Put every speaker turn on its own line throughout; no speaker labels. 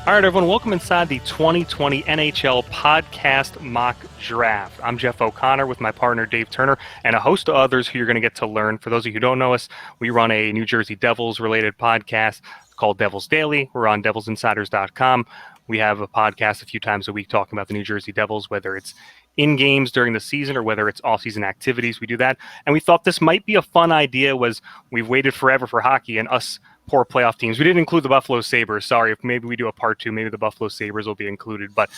All right, everyone, welcome inside the 2020 NHL Podcast Mock Draft. I'm Jeff O'Connor with my partner Dave Turner and a host of others who you're going to get to learn. For those of you who don't know us, we run a New Jersey Devils-related podcast called Devils Daily. We're on devilsinsiders.com. We have a podcast a few times a week talking about the New Jersey Devils, whether it's in games during the season or whether it's off-season activities. We do that. And we thought this might be a fun idea. We've waited forever for hockey, and us poor playoff teams. We didn't include the Buffalo Sabres. Sorry, if maybe we do a part two, maybe the Buffalo Sabres will be included. But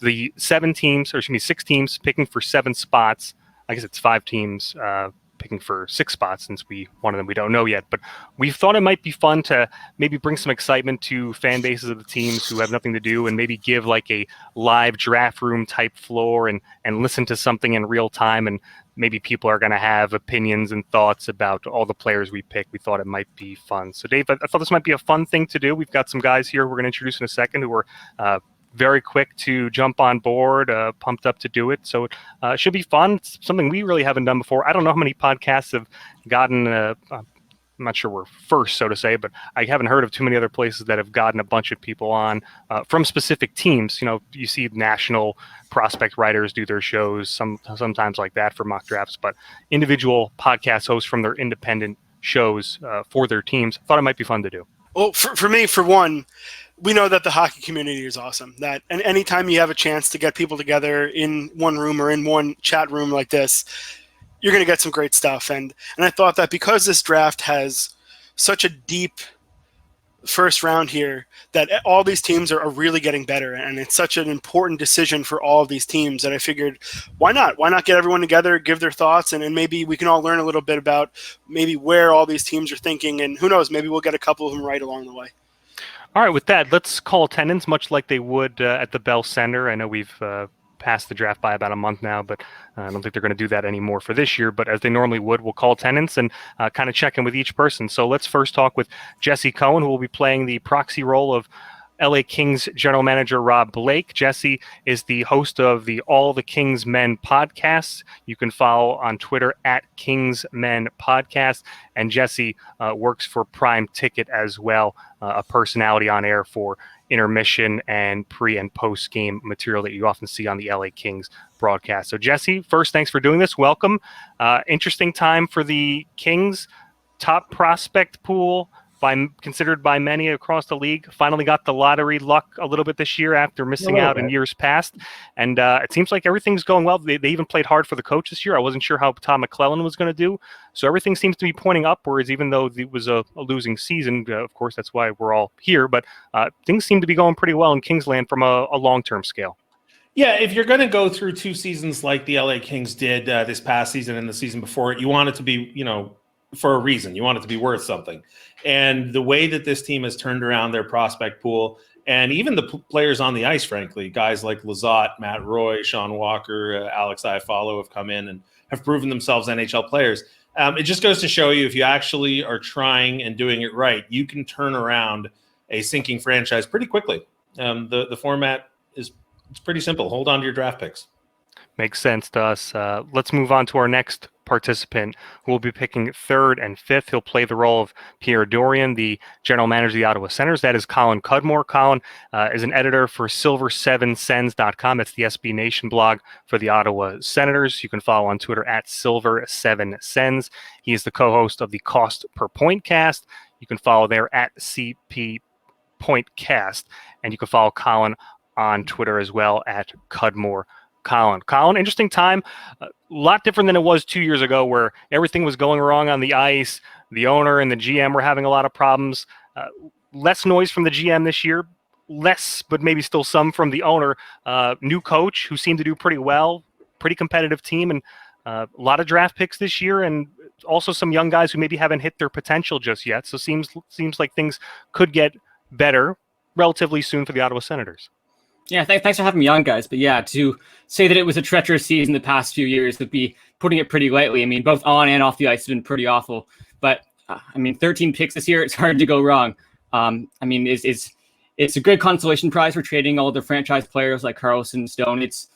the 6 teams picking for 7 spots. I guess it's 5 teams picking for 6 spots, since one of them we don't know yet. But we thought it might be fun to maybe bring some excitement to fan bases of the teams who have nothing to do, and maybe give like a live draft room type floor and listen to something in real time. And maybe people are going to have opinions and thoughts about all the players we pick. We thought it might be fun. So, Dave, I thought this might be a fun thing to do. We've got some guys here we're going to introduce in a second who are very quick to jump on board, pumped up to do it. So it should be fun. It's something we really haven't done before. I don't know how many podcasts have gotten I'm not sure we're first, so to say, but I haven't heard of too many other places that have gotten a bunch of people on from specific teams. You know, you see national prospect writers do their shows sometimes like that for mock drafts, but individual podcast hosts from their independent shows for their teams. Thought it might be fun to do.
Well, for me, for one, we know that the hockey community is awesome. That and anytime you have a chance to get people together in one room or in one chat room like this, you're going to get some great stuff. And I thought that because this draft has such a deep first round here, that all these teams are really getting better. And it's such an important decision for all of these teams that I figured, why not? Why not get everyone together, give their thoughts, and maybe we can all learn a little bit about maybe where all these teams are thinking. And who knows, maybe we'll get a couple of them right along the way.
All right, with that, let's call attendance much like they would at the Bell Center. I know we've passed the draft by about a month now, but I don't think they're going to do that anymore for this year. But as they normally would, we'll call attendance and kind of check in with each person. So let's first talk with Jesse Cohen, who will be playing the proxy role of LA Kings general manager Rob Blake. Jesse is the host of the All the Kings Men podcast. You can follow on Twitter at Kings Men Podcast. And Jesse works for Prime Ticket as well, a personality on air for intermission and pre and post game material that you often see on the LA Kings broadcast. So Jesse, first, thanks for doing this. Welcome. Interesting time for the Kings. Top prospect pool considered by many across the league. Finally got the lottery luck a little bit this year after missing out in years past. And it seems like everything's going well. They even played hard for the coach this year. I wasn't sure how Tom McClellan was going to do. So everything seems to be pointing upwards, even though it was a losing season. Of course, that's why we're all here. But things seem to be going pretty well in Kingsland from a long-term scale.
Yeah, if you're going to go through 2 seasons like the LA Kings did this past season and the season before it, you want it to be, for a reason. You want it to be worth something. And the way that this team has turned around their prospect pool, and even the players on the ice, frankly, guys like Lizotte, Matt Roy, Sean Walker, Alex Iafallo have come in and have proven themselves NHL players. It just goes to show you, if you actually are trying and doing it right, you can turn around a sinking franchise pretty quickly. The format it's pretty simple. Hold on to your draft picks.
Makes sense to us. Let's move on to our next participant, who will be picking 3rd and 5th. He'll play the role of Pierre Dorion, the general manager of the Ottawa Senators. That is Colin Cudmore. Colin is an editor for Silver7Sens.com. That's the SB Nation blog for the Ottawa Senators. You can follow on Twitter at Silver7Sens. He is the co-host of the Cost Per Pointcast. You can follow there at CP Pointcast. And you can follow Colin on Twitter as well at Cudmore. Colin, interesting time. A lot different than it was 2 years ago, where everything was going wrong on the ice. The owner and the GM were having a lot of problems. Less noise from the GM this year. Less, but maybe still some from the owner. New coach who seemed to do pretty well. Pretty competitive team, and a lot of draft picks this year, and also some young guys who maybe haven't hit their potential just yet. So seems like things could get better relatively soon for the Ottawa Senators.
Yeah, thanks for having me on, guys. But yeah, to say that it was a treacherous season the past few years would be putting it pretty lightly. I mean, both on and off the ice have been pretty awful. But 13 picks this year, it's hard to go wrong. It's a good consolation prize for trading all the franchise players like Carlson, Stone. It's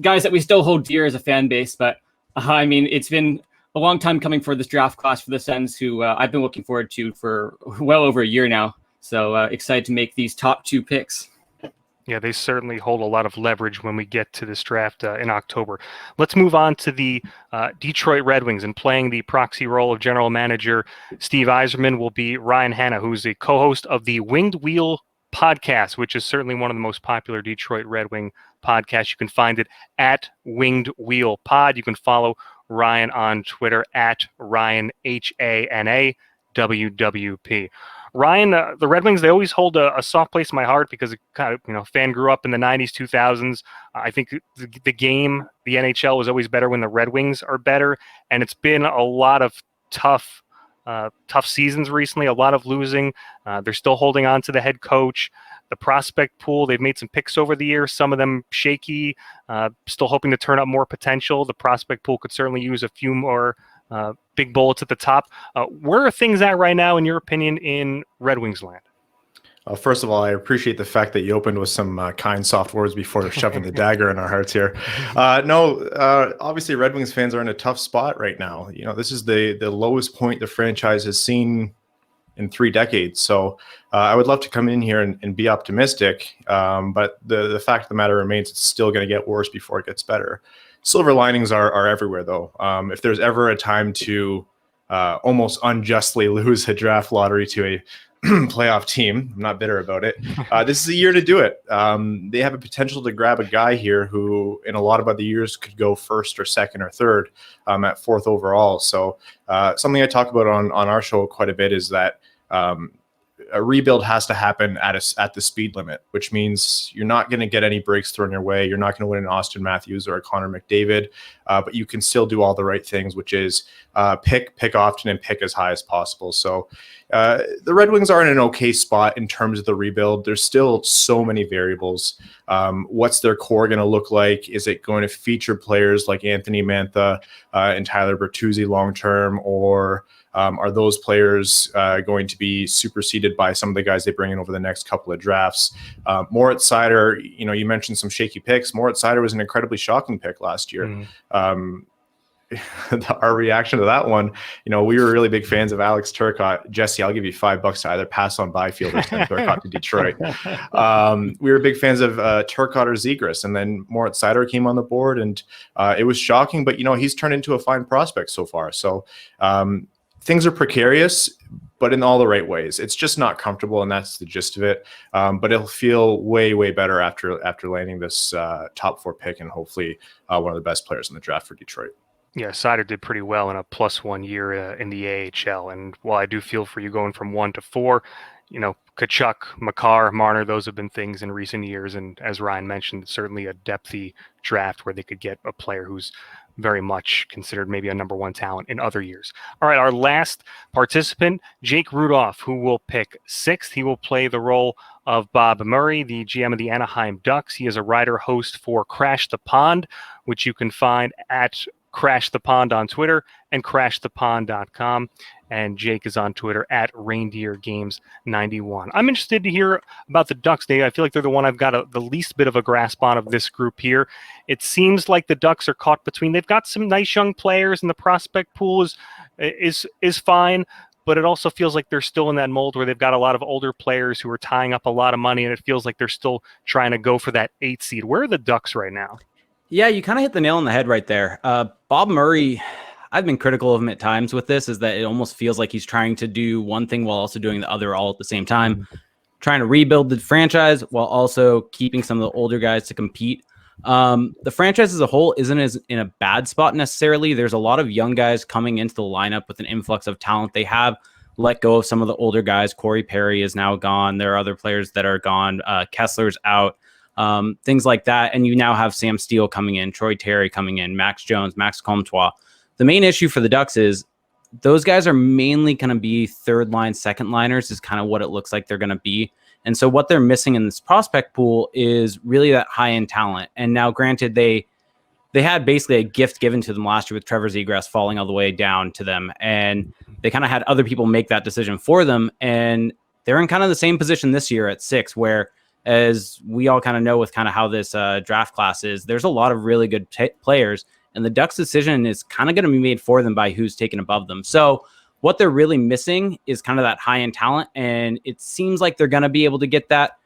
guys that we still hold dear as a fan base. But it's been a long time coming for this draft class for the Sens, who I've been looking forward to for well over a year now. So excited to make these top 2 picks.
Yeah, they certainly hold a lot of leverage when we get to this draft in October. Let's move on to the Detroit Red Wings, and playing the proxy role of general manager Steve Yzerman will be Ryan Hana, who's a co-host of the Winged Wheel podcast, which is certainly one of the most popular Detroit Red Wing podcasts. You can find it at Winged Wheel Pod. You can follow Ryan on Twitter at Ryan HANA WWP. Ryan, the Red Wings, they always hold a soft place in my heart because it kind of, fan grew up in the 90s, 2000s. I think the game, the NHL, was always better when the Red Wings are better. And it's been a lot of tough seasons recently, a lot of losing. They're still holding on to the head coach. The prospect pool, they've made some picks over the years, some of them shaky, still hoping to turn up more potential. The prospect pool could certainly use a few more big bullets at the top. Where are things at right now, in your opinion, in Red Wings land?
First of all, I appreciate the fact that you opened with some kind, soft words before shoving the dagger in our hearts here. Obviously, Red Wings fans are in a tough spot right now. This is the lowest point the franchise has seen in 3 decades. So I would love to come in here and be optimistic, but the fact of the matter remains, it's still going to get worse before it gets better. Silver linings are everywhere, though. If there's ever a time to almost unjustly lose a draft lottery to a playoff team, I'm not bitter about it. This is a year to do it. They have a potential to grab a guy here who, in a lot of other years, could go first or second or third at fourth overall. So something I talk about on our show quite a bit is that a rebuild has to happen at the speed limit, which means you're not going to get any breaks thrown your way. You're not going to win an Austin Matthews or a Connor McDavid, but you can still do all the right things, which is pick often and pick as high as possible. So the Red Wings are in an okay spot in terms of the rebuild. There's still so many variables. What's their core going to look like? Is it going to feature players like Anthony Mantha and Tyler Bertuzzi long-term, or are those players going to be superseded by some of the guys they bring in over the next couple of drafts? Moritz Seider, you mentioned some shaky picks. Moritz Seider was an incredibly shocking pick last year. Mm-hmm. Our reaction to that one, we were really big fans of Alex Turcotte. Jesse, I'll give you $5 to either pass on Byfield or send Turcotte to Detroit. We were big fans of Turcotte or Zegras, and then Moritz Seider came on the board, and it was shocking, but he's turned into a fine prospect so far. So things are precarious, but in all the right ways. It's just not comfortable, and that's the gist of it. But it'll feel way, way better after landing this top 4 pick, and hopefully one of the best players in the draft for Detroit.
Yeah, Seider did pretty well in a +1 year in the AHL. And while I do feel for you going from 1 to 4, Tkachuk, Makar, Marner, those have been things in recent years. And as Ryan mentioned, certainly a depthy draft where they could get a player who's very much considered maybe a number 1 talent in other years. All right, our last participant, Jake Rudolph, who will pick 6th. He will play the role of Bob Murray, the GM of the Anaheim Ducks. He is a writer host for Crash the Pond, which you can find at Crash the Pond on Twitter and crashthepond.com. And Jake is on Twitter at ReindeerGames91. I'm interested to hear about the Ducks, Dave. I feel like they're the one I've got the least bit of a grasp on of this group here. It seems like the Ducks are caught between. They've got some nice young players, and the prospect pool is fine, but it also feels like they're still in that mold where they've got a lot of older players who are tying up a lot of money, and it feels like they're still trying to go for that 8th seed. Where are the Ducks right now?
Yeah, you kind of hit the nail on the head right there. Bob Murray, I've been critical of him at times with this, is that it almost feels like he's trying to do one thing while also doing the other all at the same time, trying to rebuild the franchise while also keeping some of the older guys to compete. The franchise as a whole isn't as in a bad spot necessarily. There's a lot of young guys coming into the lineup with an influx of talent. They have let go of some of the older guys. Corey Perry is now gone. There are other players that are gone. Kessler's out. Things like that. And you now have Sam Steele coming in, Troy Terry coming in, Max Jones, Max Comtois. The main issue for the Ducks is those guys are mainly going to be third line, second liners is kind of what it looks like they're going to be. And so what they're missing in this prospect pool is really that high end talent. And now granted, they had basically a gift given to them last year with Trevor Zegras falling all the way down to them. And they kind of had other people make that decision for them. And they're in kind of the same position this year at 6, where, as we all kind of know with kind of how this draft class is, there's a lot of really good players, and the Ducks' decision is kind of going to be made for them by who's taken above them. So what they're really missing is kind of that high-end talent, and it seems like they're going to be able to get that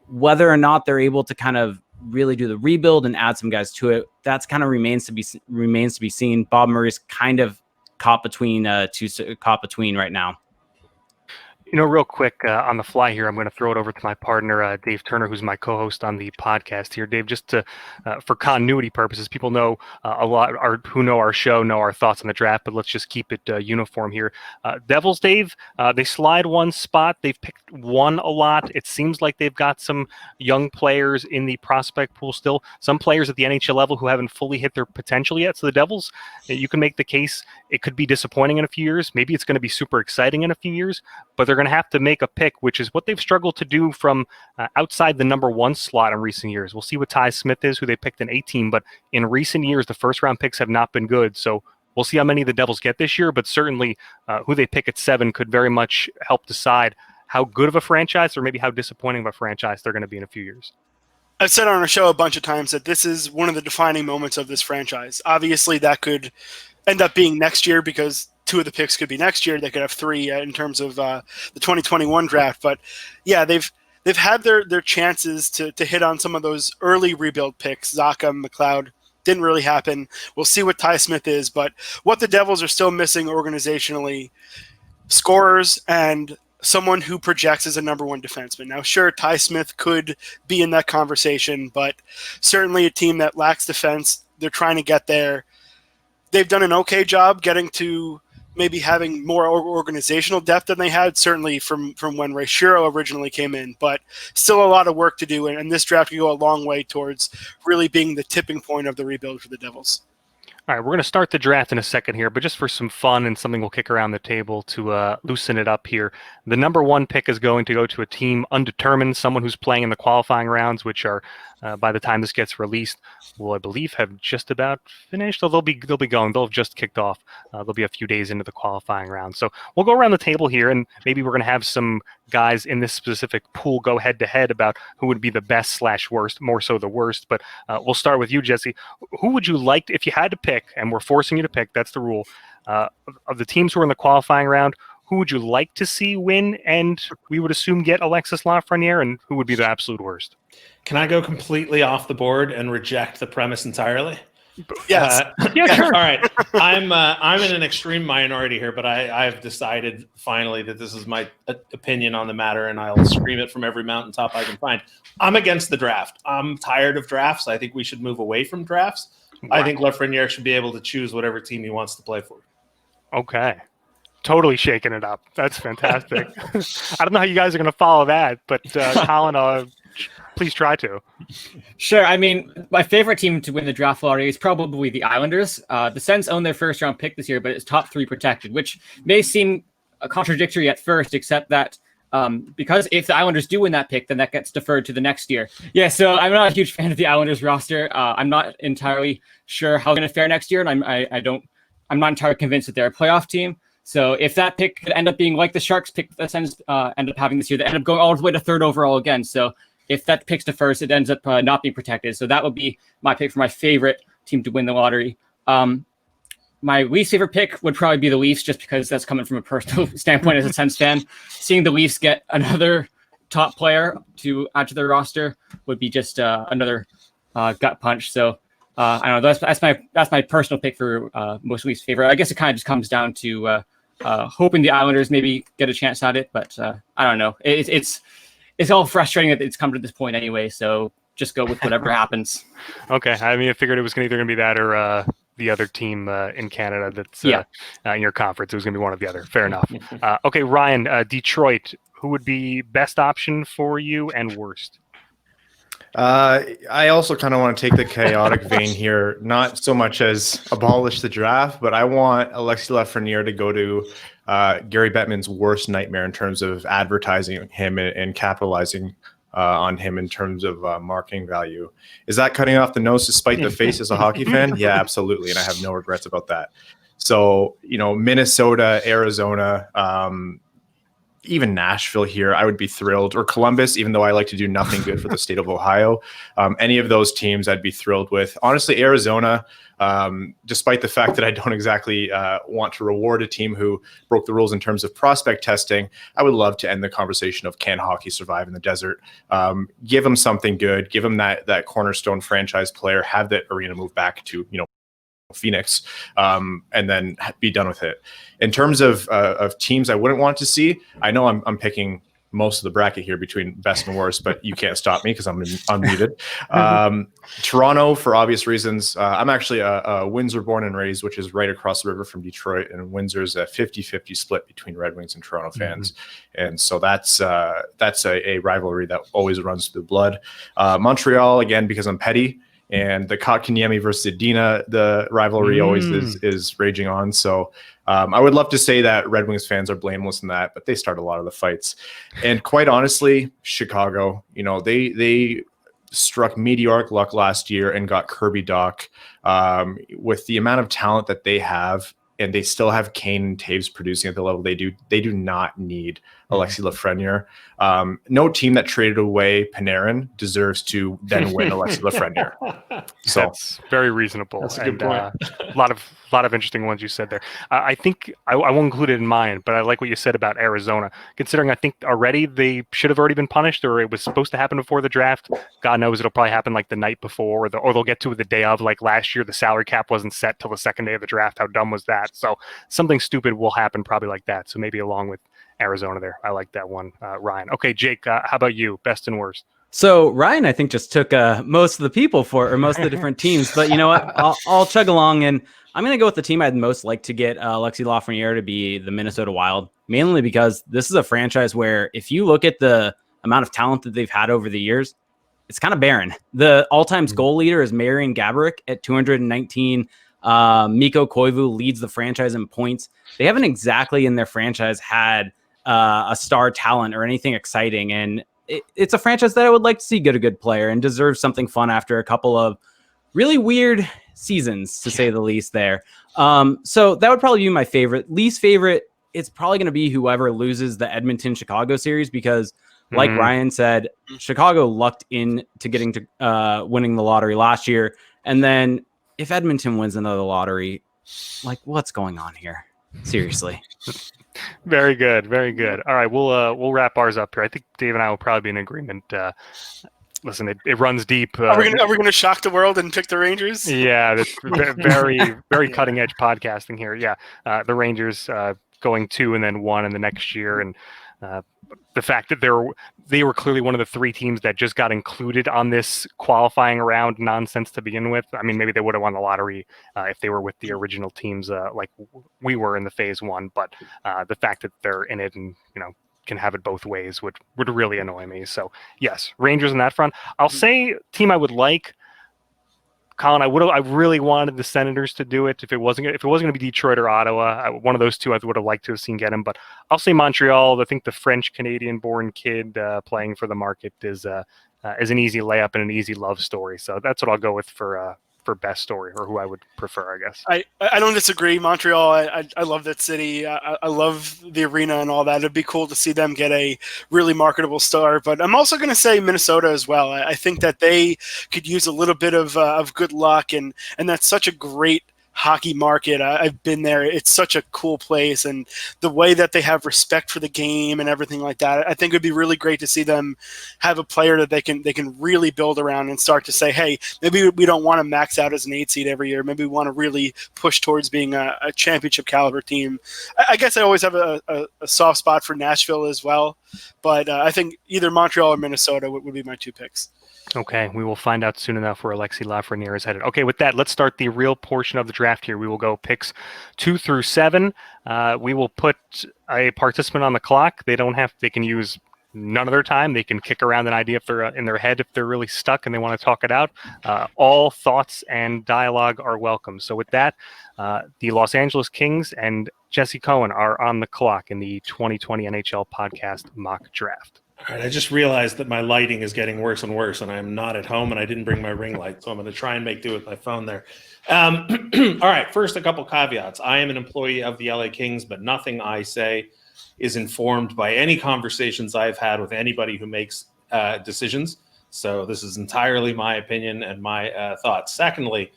Whether or not they're able to kind of really do the rebuild and add some guys to it, that's kind of remains to be seen. Bob Murray's kind of caught between right now.
Real quick on the fly here, I'm going to throw it over to my partner, Dave Turner, who's my co-host on the podcast here. Dave, just for continuity purposes, people know a lot, who know our show, know our thoughts on the draft, but let's just keep it uniform here. Devils, Dave, they slide one spot. They've picked one a lot. It seems like they've got some young players in the prospect pool still, some players at the NHL level who haven't fully hit their potential yet. So the Devils, you can make the case it could be disappointing in a few years. Maybe it's going to be super exciting in a few years, but they're going to have to make a pick, which is what they've struggled to do from outside the number one slot in recent years. We'll see what Ty Smith is, who they picked in 18, but in recent years, the first round picks have not been good. So we'll see how many the Devils get this year, but certainly who they pick at 7 could very much help decide how good of a franchise or maybe how disappointing of a franchise they're going to be in a few years.
I've said on our show a bunch of times that this is one of the defining moments of this franchise. Obviously, that could end up being next year because 2 of the picks could be next year. They could have 3 in terms of the 2021 draft. But yeah, they've had their chances to hit on some of those early rebuild picks. Zaka, McLeod, didn't really happen. We'll see what Ty Smith is. But what the Devils are still missing organizationally, scorers and someone who projects as a number one defenseman. Now, sure, Ty Smith could be in that conversation, but certainly a team that lacks defense. They're trying to get there. They've done an okay job getting to maybe having more organizational depth than they had, certainly from when Ray Shiro originally came in, but still a lot of work to do, and this draft could go a long way towards really being the tipping point of the rebuild for the Devils.
All right, we're going to start the draft in a second here, but just for some fun and something we'll kick around the table to loosen it up here. The number 1 pick is going to go to a team undetermined, someone who's playing in the qualifying rounds, which are, by the time this gets released, will I believe have just about finished. So they'll be going. They'll have just kicked off. They'll be a few days into the qualifying round. So we'll go around the table here, and maybe we're going to have some guys in this specific pool go head to head about who would be the best / worst, more so the worst. But we'll start with you, Jesse. Who would you like, if you had to pick, and we're forcing you to pick, that's the rule, of the teams who are in the qualifying round, who would you like to see win, and we would assume get Alexis Lafreniere, and who would be the absolute worst?
Can I go completely off the board and reject the premise entirely?
Yes.
Yeah, sure.
All right. I'm in an extreme minority here, but I've decided finally that this is my opinion on the matter, and I'll scream it from every mountaintop I can find. I'm against the draft. I'm tired of drafts. I think we should move away from drafts. Wow. I think Lafreniere should be able to choose whatever team he wants to play for.
Okay. Totally shaking it up. That's fantastic. I don't know how you guys are going to follow that, but Colin, please try to.
Sure. I mean, my favorite team to win the draft lottery is probably the Islanders. The Sens own their first round pick this year, but it's top 3 protected, which may seem contradictory at first, except that because if the Islanders do win that pick, then that gets deferred to the next year. Yeah, so I'm not a huge fan of the Islanders roster. I'm not entirely sure how they're going to fare next year, and I'm not entirely convinced that they're a playoff team. So if that pick could end up being like the Sharks pick the Sens end up having this year, they end up going all the way to 3rd overall again. So if that pick's to first, it ends up not being protected. So that would be my pick for my favorite team to win the lottery. My least favorite pick would probably be the Leafs, just because that's coming from a personal standpoint as a Sens fan. Seeing the Leafs get another top player to add to their roster would be just another gut punch. So I don't know. That's my personal pick for most Leafs favorite. I guess it kind of just comes down to hoping the Islanders maybe get a chance at it, but I don't know. It's all frustrating that it's come to this point anyway. So just go with whatever happens.
Okay. I mean, I figured it was either going to be that or the other team in Canada that's in your conference. It was going to be one or the other. Fair enough. Okay, Ryan, Detroit, who would be best option for you and worst?
I also kind of want to take the chaotic vein here, not so much as abolish the draft, but I want Alexis Lafreniere to go to Gary Bettman's worst nightmare in terms of advertising him and capitalizing on him in terms of marketing value. Is that cutting off the nose to spite the face as a hockey fan? Yeah, absolutely. And I have no regrets about that. So, Minnesota, Arizona, even Nashville here, I would be thrilled, or Columbus, even though I like to do nothing good for the state of Ohio. Any of those teams I'd be thrilled with. Honestly, Arizona, despite the fact that I don't exactly want to reward a team who broke the rules in terms of prospect testing, I would love to end the conversation of can hockey survive in the desert. Give them something good, give them that cornerstone franchise player, have that arena move back to, Phoenix, and then be done with it. In terms of teams I wouldn't want to see, I know I'm picking most of the bracket here between best and worst, but you can't stop me because I'm unmuted. Toronto, for obvious reasons. I'm actually a Windsor born and raised, which is right across the river from Detroit, and Windsor's a 50-50 split between Red Wings and Toronto fans. And so that's a rivalry that always runs through the blood. Montreal, again, because I'm petty. And the Kotkaniemi versus Adina, the rivalry always is raging on. So I would love to say that Red Wings fans are blameless in that, but they start a lot of the fights. And quite honestly, Chicago, they struck meteoric luck last year and got Kirby Dach. With the amount of talent that they have, and they still have Kane and Taves producing at the level they do not need Alexi Lafreniere. No team that traded away Panarin deserves to then win Alexi Lafreniere. So
that's very reasonable.
That's a good point.
A lot of interesting ones you said there. I think I won't include it in mine, but I like what you said about Arizona, considering I think already they should have already been punished, or it was supposed to happen before the draft. God knows it'll probably happen like the night before, or they'll get to it the day of. Like last year, the salary cap wasn't set till the second day of the draft. How dumb was that? So something stupid will happen probably like that. So maybe along with Arizona there. I like that one, Ryan. Okay, Jake, how about you? Best and worst?
So Ryan, I think, just took most of the people or most of the different teams. But you know what? I'll chug along, and I'm going to go with the team I'd most like to get Alexi Lafreniere to be the Minnesota Wild, mainly because this is a franchise where if you look at the amount of talent that they've had over the years, it's kind of barren. The all-time goal leader is Marian Gaborik at 219. Mikko Koivu leads the franchise in points. They haven't exactly in their franchise had a star talent or anything exciting, and it's a franchise that I would like to see get a good player and deserves something fun after a couple of really weird seasons, to say the least there. So that would probably be my favorite. Least favorite, it's probably going to be whoever loses the Edmonton-Chicago series, because like Ryan said, Chicago lucked into getting to winning the lottery last year. And then if Edmonton wins another lottery, like, what's going on here? Seriously.
Very good. Very good. All right. We'll wrap ours up here. I think Dave and I will probably be in agreement. Listen, it runs deep.
Are we gonna shock the world and pick the Rangers?
Yeah, that's very, very cutting edge podcasting here. Yeah. The Rangers going 2 and then 1 in the next year. And the fact that they were clearly one of the 3 teams that just got included on this qualifying round nonsense to begin with. I mean, maybe they would have won the lottery if they were with the original teams like we were in the phase 1. But the fact that they're in it and can have it both ways would really annoy me. So yes, Rangers on that front. I'll say team I would like. Colin, I really wanted the Senators to do it. If it wasn't going to be Detroit or Ottawa, one of those two I would have liked to have seen get him. But I'll say Montreal. I think the French Canadian-born kid playing for the market is an easy layup and an easy love story. So that's what I'll go with for best story, or who I would prefer, I guess.
I don't disagree. Montreal, I love that city. I love the arena and all that. It'd be cool to see them get a really marketable star. But I'm also going to say Minnesota as well. I think that they could use a little bit of good luck, and that's such a great hockey market. I've been there. It's such a cool place, and the way that they have respect for the game and everything like that, I think it would be really great to see them have a player that they can really build around and start to say, hey, maybe we don't want to max out as an 8 seed every year. Maybe we want to really push towards being a championship caliber team. I guess I always have a soft spot for Nashville as well, but I think either Montreal or Minnesota would be my 2 picks.
Okay, we will find out soon enough where Alexi Lafreniere is headed. Okay, with that, let's start the real portion of the draft here. We will go picks 2 through 7. We will put a participant on the clock. They can use none of their time. They can kick around an idea if they're in their head, if they're really stuck and they want to talk it out. All thoughts and dialogue are welcome. So with that, the Los Angeles Kings and Jesse Cohen are on the clock in the 2020 NHL podcast mock draft.
All right, I just realized that my lighting is getting worse and worse, and I'm not at home, and I didn't bring my ring light, so I'm going to try and make do with my phone there. All right, first, a couple caveats. I am an employee of the LA Kings, but nothing I say is informed by any conversations I've had with anybody who makes decisions. So this is entirely my opinion and my thoughts. Secondly,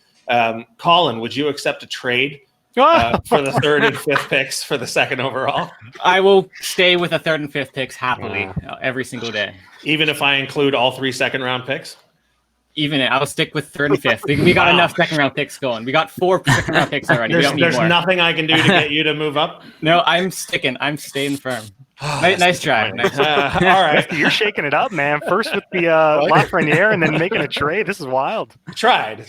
Colin, would you accept a trade for the 3rd and 5th picks for the 2nd overall?
I will stay with the 3rd and 5th picks happily every single day.
Even if I include all 3 second-round picks?
Even I'll stick with 3rd and 5th. We got enough second-round picks going. We got 4 second-round picks already.
There's nothing I can do to get you to move up?
No, I'm sticking. I'm staying firm. Nice try. Nice.
All right.
You're shaking it up, man. First with the Lafreniere and then making a trade. This is wild.
Tried.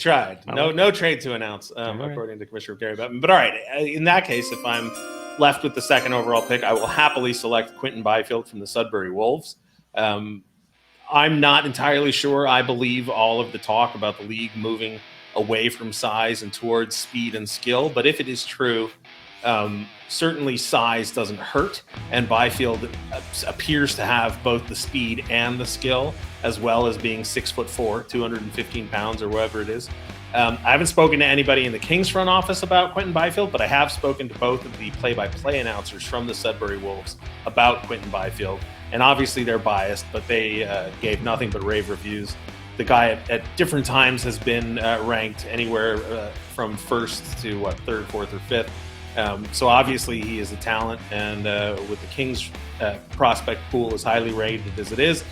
No trade to announce, according to Commissioner Gary Bettman. But all right, in that case, if I'm left with the 2nd overall pick, I will happily select Quinton Byfield from the Sudbury Wolves. I'm not entirely sure I believe all of the talk about the league moving away from size and towards speed and skill. But if it is true, certainly size doesn't hurt. And Byfield appears to have both the speed and the skill, as well as being 6'4", 215 pounds or whatever it is. I haven't spoken to anybody in the Kings front office about Quinton Byfield, but I have spoken to both of the play-by-play announcers from the Sudbury Wolves about Quinton Byfield. And obviously they're biased, but they gave nothing but rave reviews. The guy at different times has been ranked anywhere from 1st to 3rd, 4th, or 5th. So obviously he is a talent, and with the Kings prospect pool as highly rated as it is,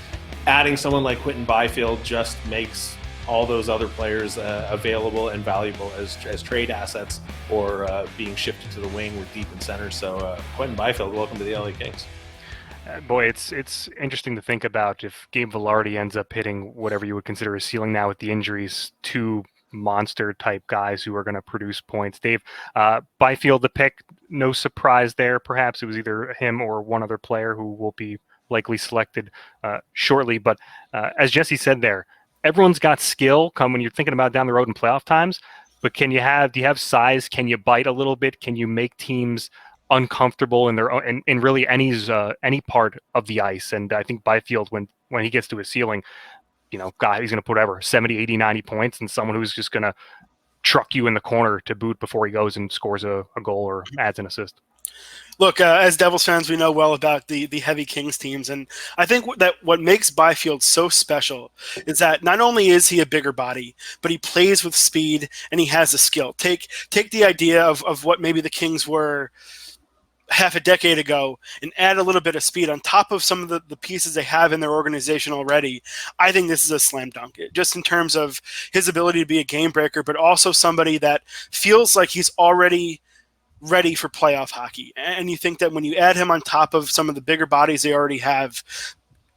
adding someone like Quinton Byfield just makes all those other players available and valuable as trade assets or being shifted to the wing or deep in center. So Quinton Byfield, welcome to the LA Kings.
Boy, it's interesting to think about if Gabe Vilardi ends up hitting whatever you would consider a ceiling now with the injuries, 2 monster type guys who are going to produce points. Dave, Byfield the pick, no surprise there. Perhaps it was either him or one other player who will be likely selected shortly. But as Jesse said there, everyone's got skill when you're thinking about down the road in playoff times. But do you have size? Can you bite a little bit? Can you make teams uncomfortable in their own, in really any part of the ice? And I think Byfield, when he gets to his ceiling, he's going to put 70, 80, 90 points, and someone who's just going to truck you in the corner to boot before he goes and scores a goal or adds an assist.
Look, as Devils fans, we know well about the heavy Kings teams, and I think that what makes Byfield so special is that not only is he a bigger body, but he plays with speed and he has a skill. Take the idea of what maybe the Kings were half a decade ago and add a little bit of speed on top of some of the pieces they have in their organization already. I think this is a slam dunk, just in terms of his ability to be a game breaker, but also somebody that feels like he's already ready for playoff hockey. And you think that when you add him on top of some of the bigger bodies they already have,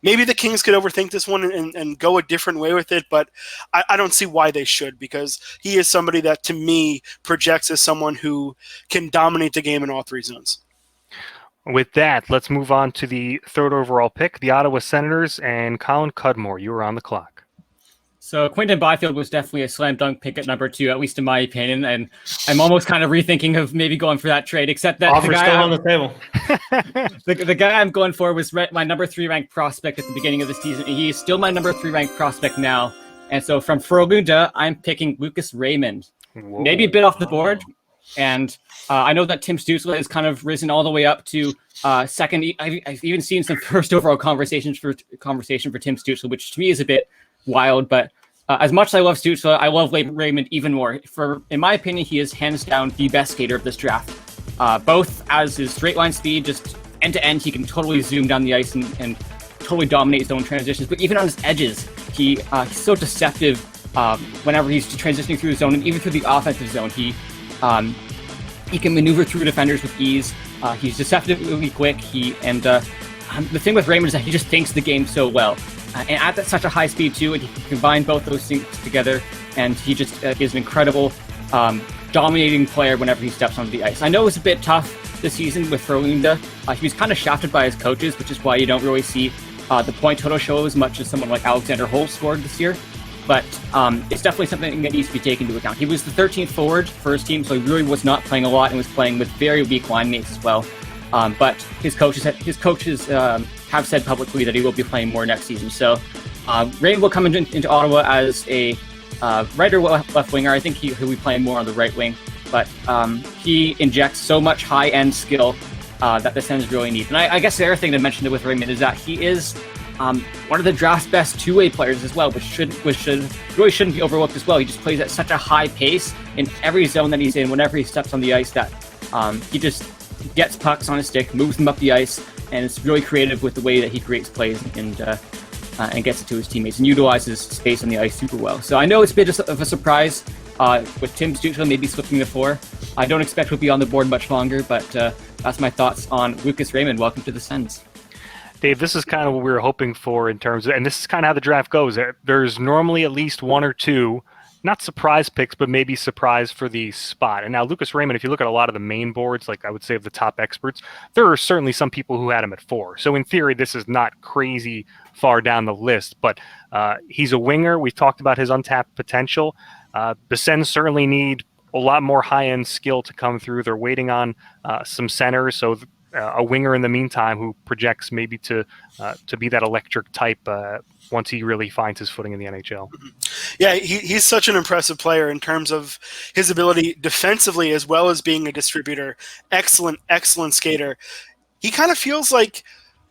maybe the Kings could overthink this one and go a different way with it, but I don't see why they should, because he is somebody that, to me, projects as someone who can dominate the game in all 3 zones.
With that, let's move on to the 3rd overall pick, the Ottawa Senators, and Colin Cudmore. You were on the clock.
So Quinton Byfield was definitely a slam dunk pick at number 2, at least in my opinion, and I'm almost kind of rethinking of maybe going for that trade, except that
Offer still on the table.
the guy I'm going for was my number 3 ranked prospect at the beginning of the season. He is still my number 3 ranked prospect now, and so from Frölunda, I'm picking Lucas Raymond.
Whoa.
Maybe a bit off the board, and I know that Tim Stützle has kind of risen all the way up to second. I've even seen some first overall conversation for Tim Stützle, which to me is a bit wild. But as much as I love Stützle, I love Raymond even more. In my opinion, he is hands down the best skater of this draft. Both as his straight line speed, just end to end, he can totally zoom down the ice and totally dominate his own transitions. But even on his edges, he's so deceptive whenever he's transitioning through the zone, and even through the offensive zone, he can maneuver through defenders with ease. He's deceptively quick. The thing with Raymond is that he just thinks the game so well. And at such a high speed too, and he can combine both those things together, and he just is an incredible dominating player whenever he steps onto the ice. I know it was a bit tough this season with Frölunda. He was kind of shafted by his coaches, which is why you don't really see the point total show as much as someone like Alexander Holtz scored this year. But it's definitely something that needs to be taken into account. He was the 13th forward for his team, so he really was not playing a lot and was playing with very weak line mates as well. But his coaches have said publicly that he will be playing more next season. So Raymond will come into Ottawa as a right or left winger. I think he'll be playing more on the right wing, but he injects so much high-end skill that the Sens really need. And I guess the other thing to mention with Raymond is that he is one of the draft's best two-way players as well, which really shouldn't be overlooked as well. He just plays at such a high pace in every zone that he's in. Whenever he steps on the ice, that he just gets pucks on his stick, moves them up the ice, and it's really creative with the way that he creates plays and gets it to his teammates and utilizes space on the ice super well. So I know it's a bit of a surprise with Tim Stützle maybe slipping the floor. I don't expect he'll be on the board much longer, but that's my thoughts on Lucas Raymond. Welcome to the Sens.
Dave, this is kind of what we were hoping for in terms of, and this is kind of how the draft goes. There's normally at least one or two, not surprise picks, but maybe surprise for the spot. And now Lucas Raymond, if you look at a lot of the main boards, like I would say of the top experts, there are certainly some people who had him at 4. So in theory, this is not crazy far down the list, but he's a winger. We've talked about his untapped potential. The Sens certainly need a lot more high-end skill to come through. They're waiting on some centers, so a winger in the meantime who projects maybe to be that electric type once he really finds his footing in the NHL.
Yeah, he's such an impressive player in terms of his ability defensively as well as being a distributor. Excellent skater. He kind of feels like,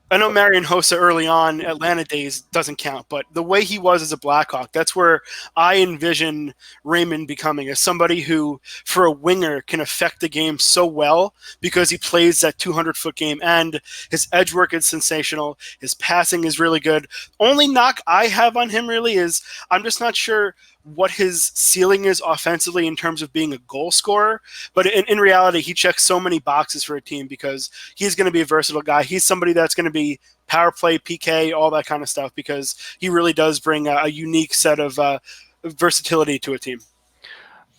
I know Marian Hossa early on, Atlanta days doesn't count, but the way he was as a Blackhawk, that's where I envision Raymond becoming, as somebody who, for a winger, can affect the game so well because he plays that 200-foot game, and his edge work is sensational. His passing is really good. Only knock I have on him really is I'm just not sure what his ceiling is offensively in terms of being a goal scorer. But in reality, he checks so many boxes for a team because he's going to be a versatile guy. He's somebody that's going to be power play, PK, all that kind of stuff, because he really does bring a unique set of versatility to a team.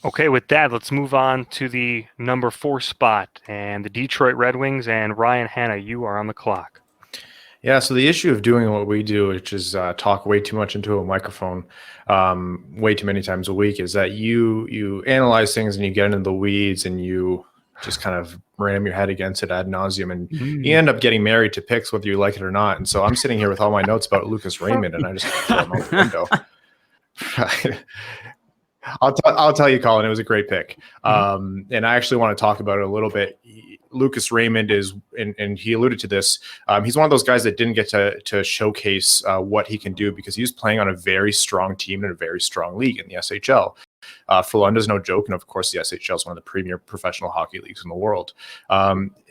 Okay, with that, let's move on to the number 4 spot and the Detroit Red Wings. And Ryan Hana, you are on the clock.
Yeah, so the issue of doing what we do, which is talk way too much into a microphone way too many times a week, is that you analyze things and you get into the weeds and you just kind of ram your head against it ad nauseum, and you end up getting married to picks whether you like it or not. And so I'm sitting here with all my notes about Lucas Raymond, and I just throw them out the window. I'll tell you, Colin, it was a great pick. And I actually want to talk about it a little bit. Lucas Raymond is, and he alluded to this, he's one of those guys that didn't get to showcase what he can do because he was playing on a very strong team in a very strong league in the SHL. Frölunda is no joke, and of course the SHL is one of the premier professional hockey leagues in the world.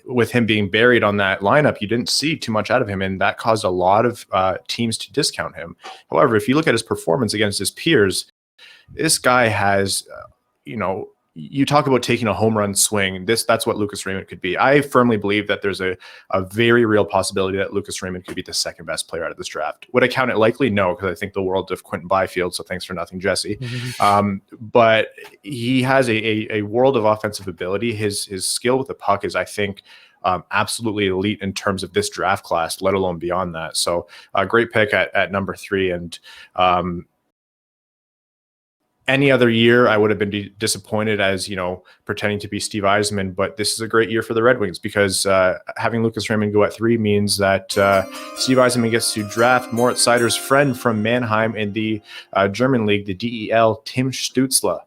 With him being buried on that lineup, you didn't see too much out of him, and that caused a lot of teams to discount him. However, if you look at his performance against his peers, this guy has, you talk about taking a home run swing. That's what Lucas Raymond could be. I firmly believe that there's a very real possibility that Lucas Raymond could be the second best player out of this draft. Would I count it likely? No, because I think the world of Quentin Byfield. So thanks for nothing, Jesse. But he has a world of offensive ability. His skill with the puck is, I think, absolutely elite in terms of this draft class, let alone beyond that. So a great pick at number 3. And any other year, I would have been disappointed as, pretending to be Steve Yzerman, but this is a great year for the Red Wings because having Lucas Raymond go at 3 means that Steve Yzerman gets to draft Moritz Seider's friend from Mannheim in the German league, the DEL, Tim Stützle.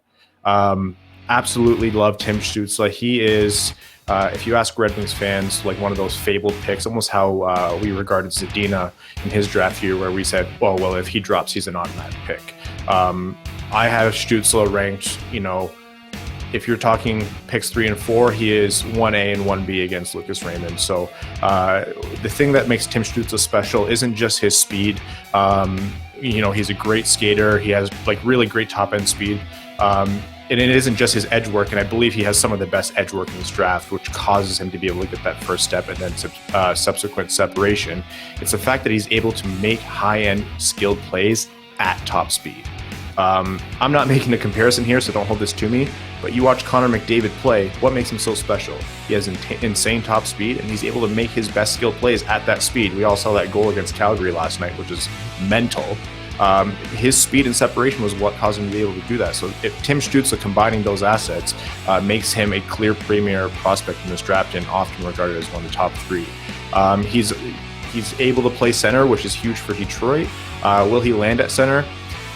Absolutely love Tim Stützle. He is, if you ask Red Wings fans, like one of those fabled picks, almost how we regarded Zadina in his draft year, where we said, well, if he drops, he's an automatic pick. I have Stützle ranked, if you're talking picks 3 and 4, he is 1A and 1B against Lucas Raymond. So the thing that makes Tim Stützle special isn't just his speed. He's a great skater. He has really great top end speed. And it isn't just his edge work, and I believe he has some of the best edge work in this draft, which causes him to be able to get that first step and then subsequent separation. It's the fact that he's able to make high-end skilled plays at top speed. I'm not making a comparison here, so don't hold this to me, but you watch Connor McDavid play, what makes him so special? He has insane top speed, and he's able to make his best skilled plays at that speed. We all saw that goal against Calgary last night, which is mental. His speed and separation was what caused him to be able to do that. So if Tim Stützle combining those assets makes him a clear premier prospect in this draft and often regarded as one of the top 3. He's able to play center, which is huge for Detroit. Will he land at center?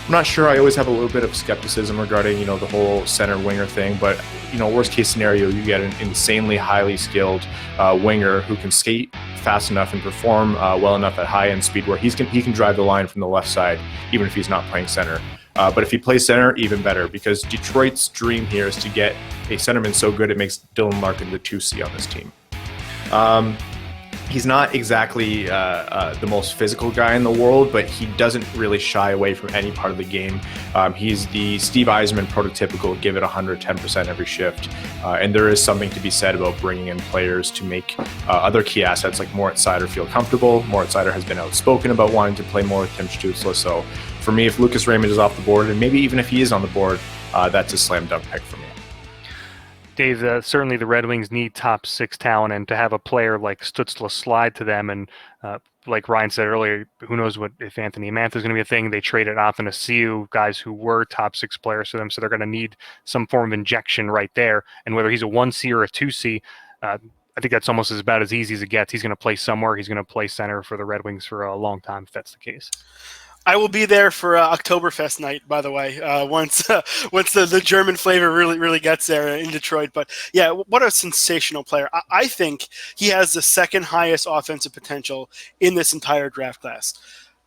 I'm not sure. I always have a little bit of skepticism regarding, the whole center winger thing, but, worst case scenario, you get an insanely highly skilled winger who can skate fast enough and perform well enough at high end speed where he can drive the line from the left side, even if he's not playing center. But if he plays center, even better, because Detroit's dream here is to get a centerman so good it makes Dylan Larkin the 2C on this team. He's not exactly the most physical guy in the world, but he doesn't really shy away from any part of the game. He's the Steve Yzerman prototypical, give it 110% every shift. And there is something to be said about bringing in players to make other key assets like Moritz Seider feel comfortable. Moritz Seider has been outspoken about wanting to play more with Tim Stützle. So for me, if Lucas Raymond is off the board, and maybe even if he is on the board, that's a slam dunk pick for me.
Dave, certainly the Red Wings need top 6 talent, and to have a player like Stützle slide to them, and like Ryan said earlier, who knows if Anthony Mantha is going to be a thing. They traded Athanasiou, guys who were top 6 players for them, so they're going to need some form of injection right there. And whether he's a 1C or a 2C, I think that's almost about as easy as it gets. He's going to play somewhere. He's going to play center for the Red Wings for a long time, if that's the case.
I will be there for Oktoberfest night, by the way, once the German flavor really gets there in Detroit. But yeah, what a sensational player. I think he has the second highest offensive potential in this entire draft class.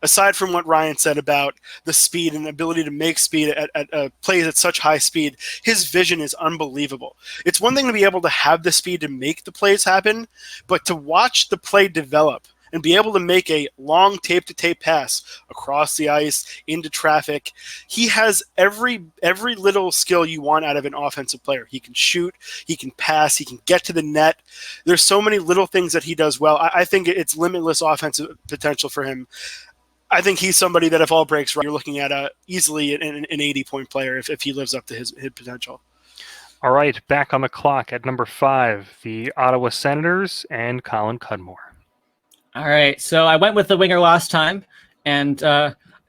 Aside from what Ryan said about the speed and ability to make speed at plays at such high speed, his vision is unbelievable. It's one thing to be able to have the speed to make the plays happen, but to watch the play develop and be able to make a long tape-to-tape pass across the ice into traffic. He has every little skill you want out of an offensive player. He can shoot, he can pass, he can get to the net. There's so many little things that he does well. I think it's limitless offensive potential for him. I think he's somebody that if all breaks right, you're looking at easily an 80-point player if he lives up to his potential.
All right, back on the clock at number 5, the Ottawa Senators and Colin Cudmore.
All right, so I went with the winger last time, and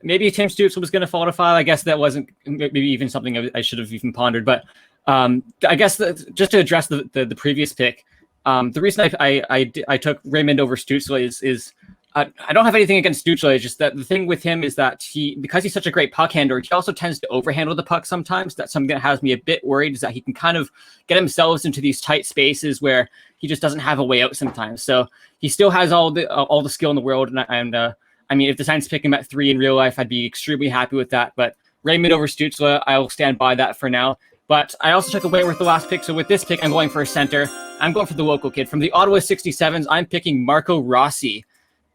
maybe Tim Stützle was going to fall to 5. I guess that wasn't maybe even something I should have even pondered. But I guess just to address the previous pick, the reason I took Raymond over Stützle is I don't have anything against Stützle. It's just that the thing with him is that because he's such a great puck handler, he also tends to overhandle the puck sometimes. That's something that has me a bit worried, is that he can kind of get himself into these tight spaces where he just doesn't have a way out sometimes. So he still has all the skill in the world. And I mean, if the Science pick him at 3 in real life, I'd be extremely happy with that. But Raymond over Stützle, I will stand by that for now. But I also took away with the last pick. So with this pick, I'm going for a center. I'm going for the local kid. From the Ottawa 67s, I'm picking Marco Rossi.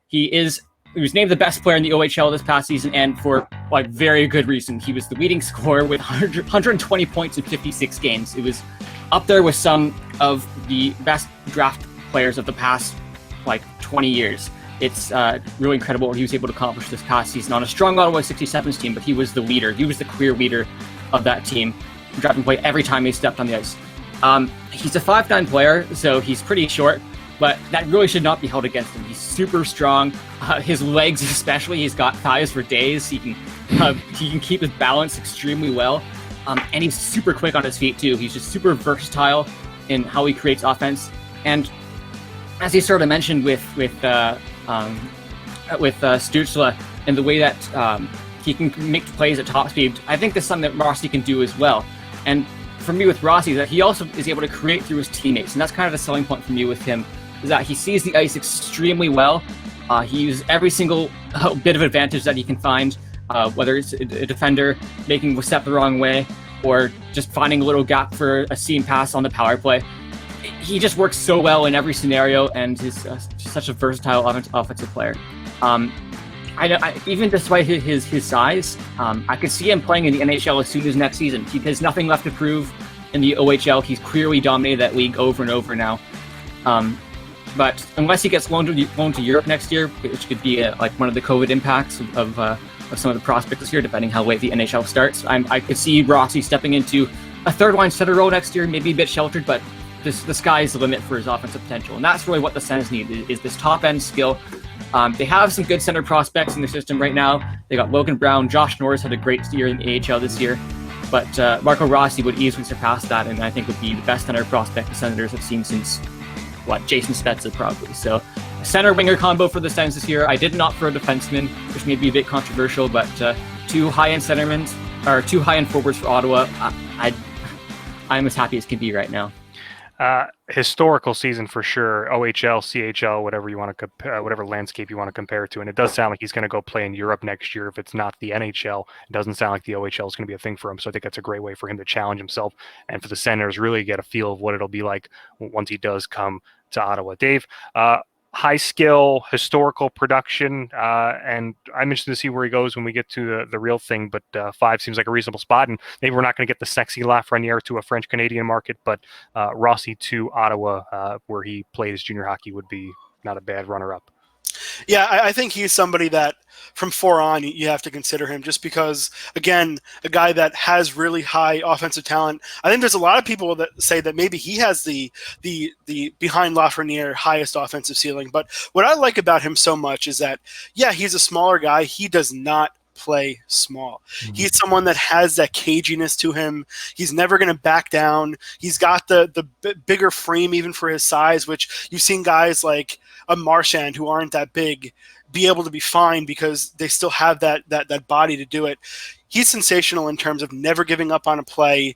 He was named the best player in the OHL this past season, and for very good reason. He was the leading scorer with 120 points in 56 games. It was up there with some of the best draft players of the past 20 years. It's really incredible what he was able to accomplish this past season on a strong Ottawa 67s team, but he was the leader. He was the clear leader of that team, driving play every time he stepped on the ice. He's a 5'9" player, so he's pretty short, but that really should not be held against him. He's super strong. His legs especially, he's got thighs for days. He can keep his balance extremely well. And he's super quick on his feet too. He's just super versatile in how he creates offense. And as he sort of mentioned with Stützle and the way that he can make plays at top speed, I think that's something that Rossi can do as well. And for me with Rossi, that he also is able to create through his teammates. And that's kind of the selling point for me with him, is that he sees the ice extremely well. He uses every single bit of advantage that he can find, whether it's a defender making a step the wrong way or just finding a little gap for a seam pass on the power play. He just works so well in every scenario, and is such a versatile offensive player. Even despite his size, I could see him playing in the NHL as soon as next season. He has nothing left to prove in the OHL. He's clearly dominated that league over and over now. But unless he gets loaned to Europe next year, which could be one of the COVID impacts of some of the prospects this year, depending how late the NHL starts, I could see Rossi stepping into a third-line center role next year, maybe a bit sheltered, but the sky's the limit for his offensive potential. And that's really what the Sens need, is this top-end skill. They have some good center prospects in the system right now. They got Logan Brown. Josh Norris had a great year in the AHL this year. But Marco Rossi would easily surpass that, and I think would be the best center prospect the Senators have seen since Jason Spezza probably. So center winger combo for the Sens this year. I did not for a defenseman, which may be a bit controversial, but two high-end centermen or two high-end forwards for Ottawa. I'm as happy as can be right now.
Historical season for sure. OHL, CHL, whatever you want to compare, whatever landscape you want to compare it to. And it does sound like he's going to go play in Europe next year. If it's not the NHL, it doesn't sound like the OHL is going to be a thing for him. So I think that's a great way for him to challenge himself and for the Senators really get a feel of what it'll be like once he does come to Ottawa. Dave, high skill, historical production, and I'm interested to see where he goes when we get to the real thing, but 5 seems like a reasonable spot, and maybe we're not going to get the sexy Lafreniere to a French-Canadian market, but Rossi to Ottawa, where he played his junior hockey, would be not a bad runner-up.
Yeah, I think he's somebody that from 4 on you have to consider him just because, again, a guy that has really high offensive talent. I think there's a lot of people that say that maybe he has the behind Lafreniere highest offensive ceiling. But what I like about him so much is that, yeah, he's a smaller guy. He does not play small. Mm-hmm. He's someone that has that caginess to him. He's never going to back down. He's got the bigger frame even for his size, which you've seen guys like a Marchand who aren't that big be able to be fine because they still have that body to do it. He's sensational in terms of never giving up on a play.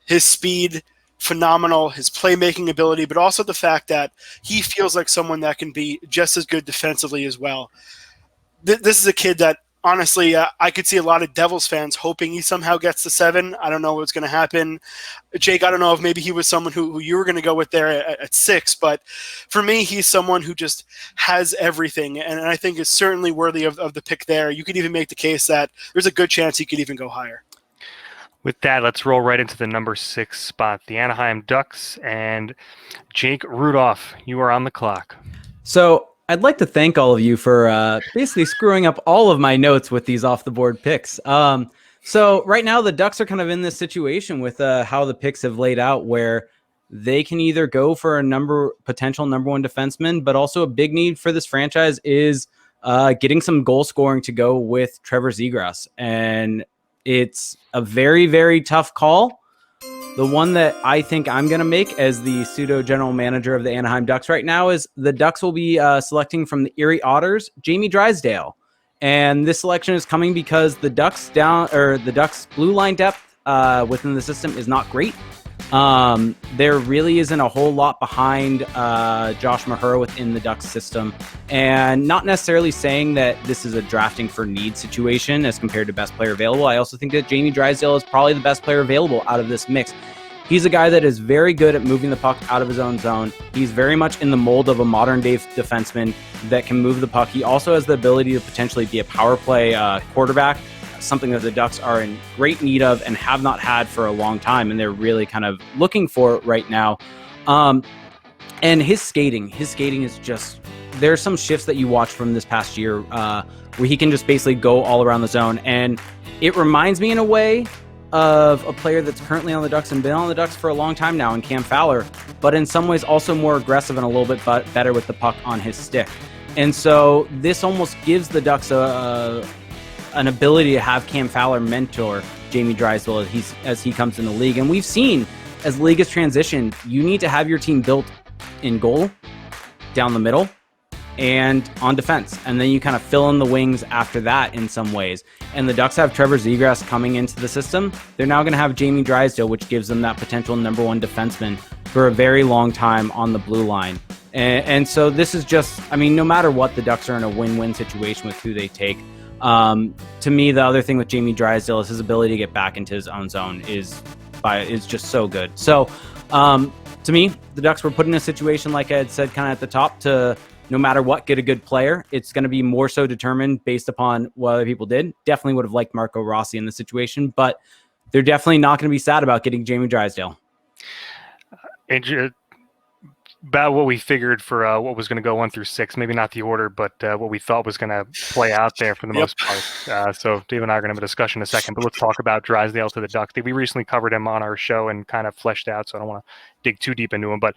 His speed, phenomenal. His playmaking ability, but also the fact that he feels like someone that can be just as good defensively as well. This is a kid that, honestly, I could see a lot of Devils fans hoping he somehow gets to 7. I don't know what's going to happen. Jake, I don't know if maybe he was someone who you were going to go with there at 6, but for me, he's someone who just has everything, and I think is certainly worthy of the pick there. You could even make the case that there's a good chance he could even go higher.
With that, let's roll right into the number 6 spot, the Anaheim Ducks, and Jake Rudolph, you are on the clock.
So I'd like to thank all of you for basically screwing up all of my notes with these off-the-board picks. So right now, the Ducks are kind of in this situation with how the picks have laid out, where they can either go for a potential number 1 defenseman, but also a big need for this franchise is getting some goal scoring to go with Trevor Zegras. And it's a very, very tough call. The one that I think I'm going to make as the pseudo general manager of the Anaheim Ducks right now is the Ducks will be selecting from the Erie Otters, Jamie Drysdale. And this selection is coming because the Ducks blue line depth within the system is not great. There really isn't a whole lot behind Josh Mahura within the Ducks system, and not necessarily saying that this is a drafting for need situation as compared to best player available. I also think that Jamie Drysdale is probably the best player available out of this mix. He's a guy that is very good at moving the puck out of his own zone. He's very much in the mold of a modern day defenseman that can move the puck. He also has the ability to potentially be a power play quarterback, something that the Ducks are in great need of and have not had for a long time, and they're really kind of looking for right now. And his skating is just, there's some shifts that you watch from this past year where he can just basically go all around the zone, and it reminds me in a way of a player that's currently on the Ducks and been on the Ducks for a long time now in Cam Fowler, but in some ways also more aggressive and a little bit better with the puck on his stick. And so this almost gives the Ducks an ability to have Cam Fowler mentor Jamie Drysdale as he comes in the league. And we've seen, as the league has transitioned, you need to have your team built in goal, down the middle, and on defense. And then you kind of fill in the wings after that in some ways. And the Ducks have Trevor Zegras coming into the system. They're now going to have Jamie Drysdale, which gives them that potential number 1 defenseman for a very long time on the blue line. And so this is just, I mean, no matter what, the Ducks are in a win-win situation with who they take. To me, the other thing with Jamie Drysdale is his ability to get back into his own zone is just so good. So to me, the Ducks were put in a situation, like I had said kind of at the top, to no matter what, get a good player. It's going to be more so determined based upon what other people did. Definitely would have liked Marco Rossi in the situation, but they're definitely not going to be sad about getting Jamie Drysdale.
About what we figured for what was going to go 1 through 6, maybe not the order, but what we thought was going to play out there for the most part. So Dave and I are going to have a discussion in a second, but let's talk about Drysdale to the Ducks. We recently covered him on our show and kind of fleshed out, so I don't want to dig too deep into him. But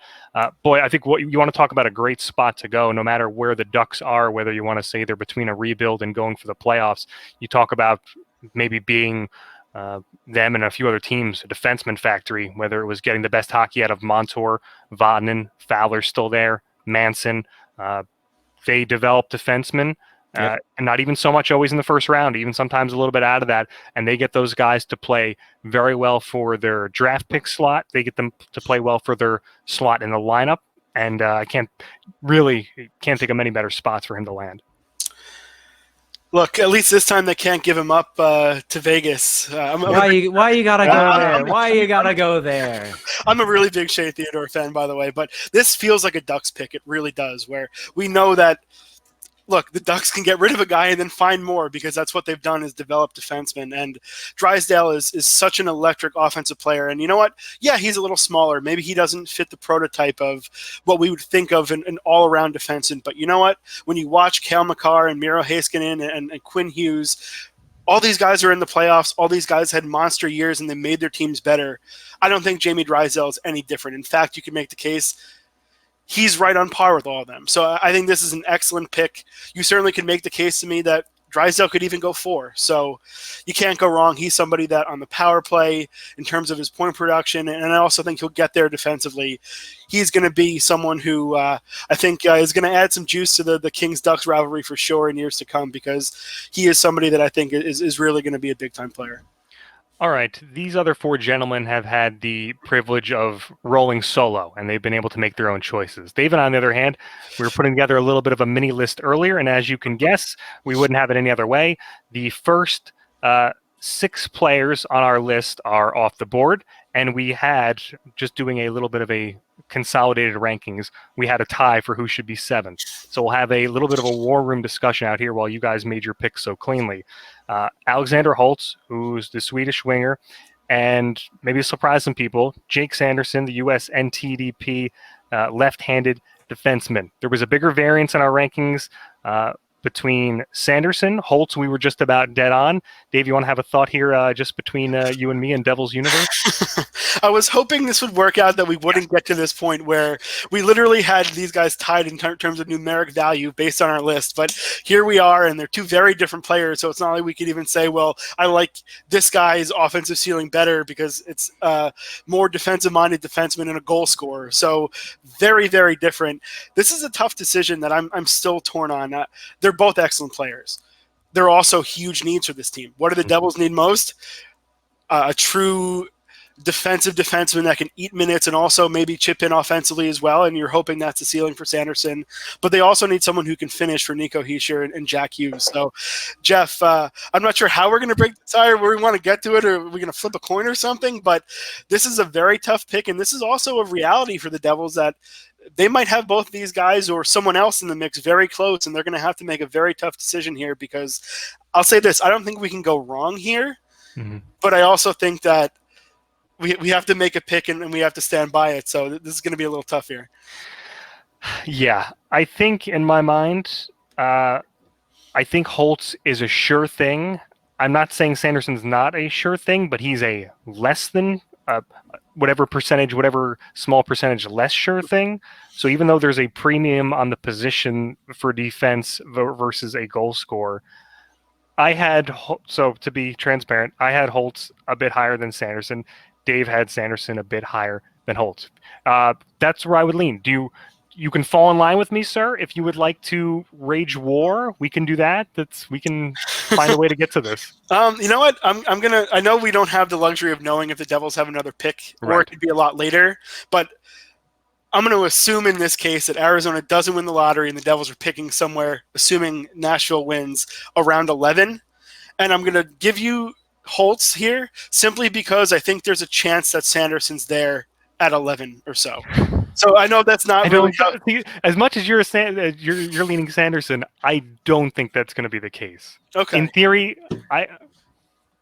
boy, I think what you want to talk about a great spot to go, no matter where the Ducks are, whether you want to say they're between a rebuild and going for the playoffs. You talk about maybe being them and a few other teams, a defenseman factory, whether it was getting the best hockey out of Montour, Vatanen, Fowler's still there, Manson. They develop defensemen, and not even so much always in the first round, even sometimes a little bit out of that, and they get those guys to play very well for their draft pick slot. They get them to play well for their slot in the lineup, and I can't think of many better spots for him to land.
Look, at least this time they can't give him up to Vegas.
Why you gotta go there? Why you gotta go there?
I'm a really big Shea Theodore fan, by the way, but this feels like a Ducks pick. It really does, where we know that, look, the Ducks can get rid of a guy and then find more, because that's what they've done is develop defensemen. And Drysdale is such an electric offensive player. And you know what? Yeah, he's a little smaller. Maybe he doesn't fit the prototype of what we would think of an all-around defenseman. But you know what? When you watch Cale Makar and Miro Heiskanen and Quinn Hughes, all these guys are in the playoffs. All these guys had monster years, and they made their teams better. I don't think Jamie Drysdale is any different. In fact, you can make the case he's right on par with all of them. So I think this is an excellent pick. You certainly can make the case to me that Drysdale could even go 4. So you can't go wrong. He's somebody that on the power play, in terms of his point production, and I also think he'll get there defensively. He's going to be someone who I think is going to add some juice to the Kings-Ducks rivalry for sure in years to come, because he is somebody that I think is really going to be a big-time player.
All right, these other 4 gentlemen have had the privilege of rolling solo, and they've been able to make their own choices. David, on the other hand, we were putting together a little bit of a mini list earlier, and as you can guess, we wouldn't have it any other way. The first 6 players on our list are off the board, and we had, just doing a little bit of a consolidated rankings, we had a tie for who should be 7th. So we'll have a little bit of a war room discussion out here while you guys made your picks so cleanly. Alexander Holtz, who's the Swedish winger, and maybe surprise some people, Jake Sanderson, the US NTDP left-handed defenseman. There was a bigger variance in our rankings between Sanderson, Holtz, we were just about dead on. Dave, you want to have a thought here just between you and me and Devil's Universe?
I was hoping this would work out, that we wouldn't get to this point where we literally had these guys tied in terms of numeric value based on our list. But here we are, and they're 2 very different players, so it's not like we could even say, well, I like this guy's offensive ceiling better because it's more defensive-minded defenseman and a goal scorer. So very, very different. This is a tough decision that I'm still torn on. They're both excellent players. They're also huge needs for this team. What do the Devils need most? A true defensive defenseman that can eat minutes and also maybe chip in offensively as well, and you're hoping that's the ceiling for Sanderson. But they also need someone who can finish for Nico Hischier and Jack Hughes. So, Jeff, I'm not sure how we're going to break the tie or where we want to get to it, or are we going to flip a coin or something, but this is a very tough pick, and this is also a reality for the Devils that they might have both of these guys or someone else in the mix very close, and they're going to have to make a very tough decision here, because I'll say this, I don't think we can go wrong here, but I also think that we have to make a pick and we have to stand by it. So this is going to be a little tough here.
Yeah, I think in my mind, I think Holtz is a sure thing. I'm not saying Sanderson's not a sure thing, but he's a less than whatever small percentage less sure thing. So even though there's a premium on the position for defense versus a goal scorer, so to be transparent, I had Holtz a bit higher than Sanderson. Dave had Sanderson a bit higher than Holtz. That's where I would lean. You can fall in line with me, sir. If you would like to rage war, we can do that. We can find a way to get to this.
You know what? I know we don't have the luxury of knowing if the Devils have another pick, or it could be a lot later, but I'm going to assume in this case that Arizona doesn't win the lottery and the Devils are picking somewhere, assuming Nashville wins, around 11. And I'm going to give you Holtz here simply because I think there's a chance that Sanderson's there at 11 or so. So I know that's not really
as much as you're leaning Sanderson. I don't think that's going to be the case.
Okay.
In theory,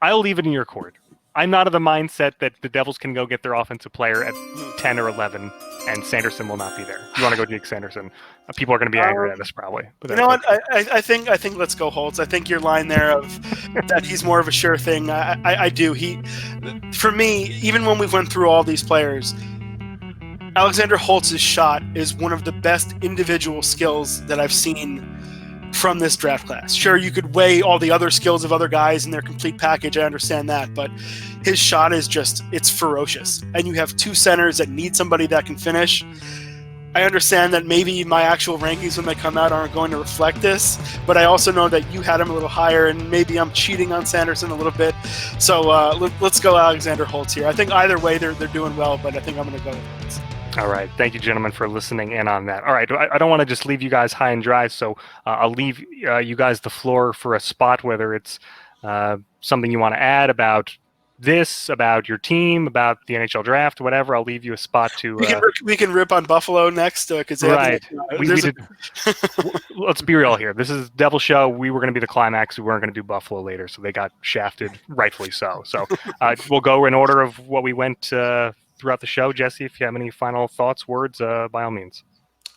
I'll leave it in your court. I'm not of the mindset that the Devils can go get their offensive player at 10 or 11, and Sanderson will not be there. You want to go Jake Sanderson? People are going to be angry at us probably. But
you know what? I think let's go Holtz. I think your line there of that he's more of a sure thing. I do. For me, even when we went through all these players, Alexander Holtz's shot is one of the best individual skills that I've seen from this draft class. Sure, you could weigh all the other skills of other guys in their complete package. I understand that, but his shot is just, it's ferocious. And you have 2 centers that need somebody that can finish. I understand that maybe my actual rankings when they come out aren't going to reflect this, but I also know that you had him a little higher, and maybe I'm cheating on Sanderson a little bit. So let's go Alexander Holtz here. I think either way they're doing well, but I think I'm going to go with Holtz.
All right. Thank you, gentlemen, for listening in on that. All right. I don't want to just leave you guys high and dry, so I'll leave you guys the floor for a spot, whether it's something you want to add about this, about your team, about the NHL draft, whatever. I'll leave you a spot to.
We can rip on Buffalo next, because
right. Let's be real here. This is Devil Show. We were going to be the climax. We weren't going to do Buffalo later, so they got shafted, rightfully so. So we'll go in order of what we went throughout the show. Jesse, if you have any final thoughts, words, by all means.